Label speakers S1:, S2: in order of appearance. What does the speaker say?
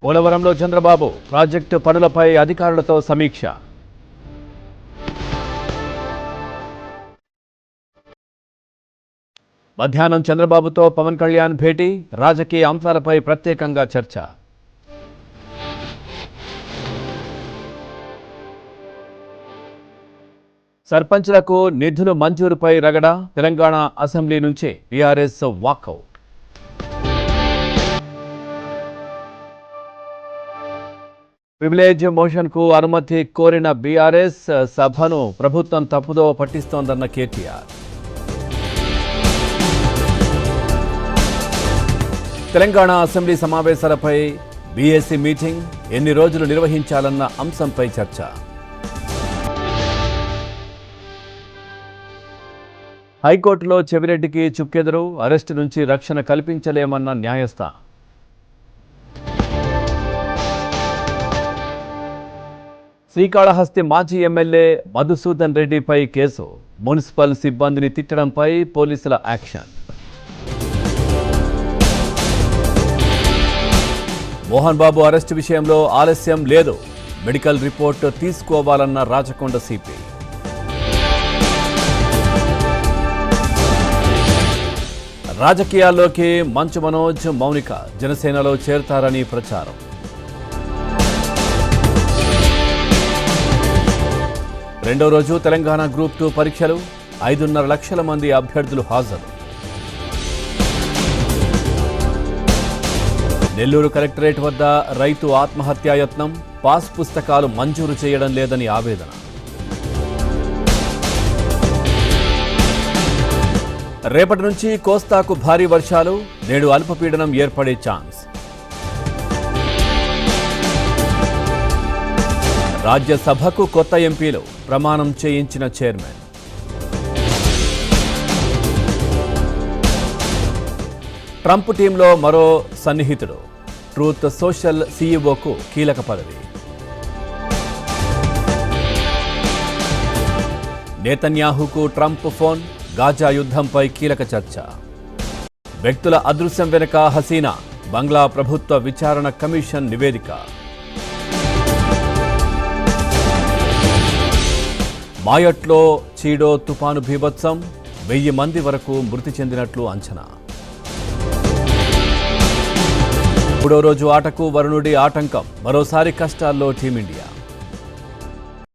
S1: పోలవరంలో చంద్రబాబు ప్రాజెక్టు పనులపై అధికారులతో సమీక్ష. మధ్యాహ్నం చంద్రబాబుతో పవన్ కళ్యాణ్ భేటీ, రాజకీయ అంశాలపై ప్రత్యేకంగా చర్చ. సర్పంచ్లకు నిధుల మంజూరుపై రగడ, తెలంగాణ అసెంబ్లీ నుంచి టీఆర్ఎస్ వాకౌట్. ప్రివిలేజ్ మోషన్కు అనుమతి కోరిన బీఆర్ఎస్, సభను ప్రభుత్వం తప్పుదో పట్టిస్తోందన్న కేటీఆర్. తెలంగాణ అసెంబ్లీ సమావేశాలపై బీఎస్సీ మీటింగ్, ఎన్ని రోజులు నిర్వహించాలన్న అంశంపై చర్చ. హైకోర్టులో చెవిరెడ్డికి చుక్కెదురు, అరెస్టు నుంచి రక్షణ కల్పించలేమన్న న్యాయస్థానం. శ్రీకాళహస్తి మాజీ ఎమ్మెల్యే మధుసూదన్ రెడ్డిపై కేసు, మున్సిపల్ సిబ్బందిని తిట్టడంపై పోలీసుల యాక్షన్. మోహన్ బాబు అరెస్టు విషయంలో ఆలస్యం లేదు, మెడికల్ రిపోర్ట్ తీసుకోవాలన్న రాచకొండ సిపి. రాజకీయాల్లోకి మంచు మనోజ్, మౌనిక జనసేనలో చేరతారని ప్రచారం. రెండో రోజు తెలంగాణ గ్రూప్ 2 పరీక్షలు, 5.5 లక్షల మంది అభ్యర్థులు హాజరు. నెల్లూరు కలెక్టరేట్ వద్ద రైతు ఆత్మహత్యాయత్నం, పాస్ పుస్తకాలు మంజూరు చేయడం లేదని ఆవేదన. రేపటి నుంచి కోస్తాకు భారీ వర్షాలు, నేడు అల్పపీడనం ఏర్పడే ఛాన్స్. రాజ్యసభకు కొత్త ఎంపీలు ప్రమాణం చేయించిన చైర్మన్. ట్రంప్ టీంలో మరో సన్నిహితుడు, ట్రూత్ సోషల్ సీఈఓకు కీలక పదవి. నేతన్యాహుకు ట్రంప్ ఫోన్, గాజా యుద్ధంపై కీలక చర్చ. వ్యక్తుల అదృశ్యం వెనుక హసీనా, బంగ్లా ప్రభుత్వ విచారణ కమిషన్ నివేదిక. మాయట్లో చీడో తుపాను బీభత్సం, 1000 మంది వరకు మృతి చెందినట్లు అంచనా. మూడో రోజు ఆటకు వరుణుడి ఆటంకం, మరోసారి కష్టాల్లో టీమిండియా.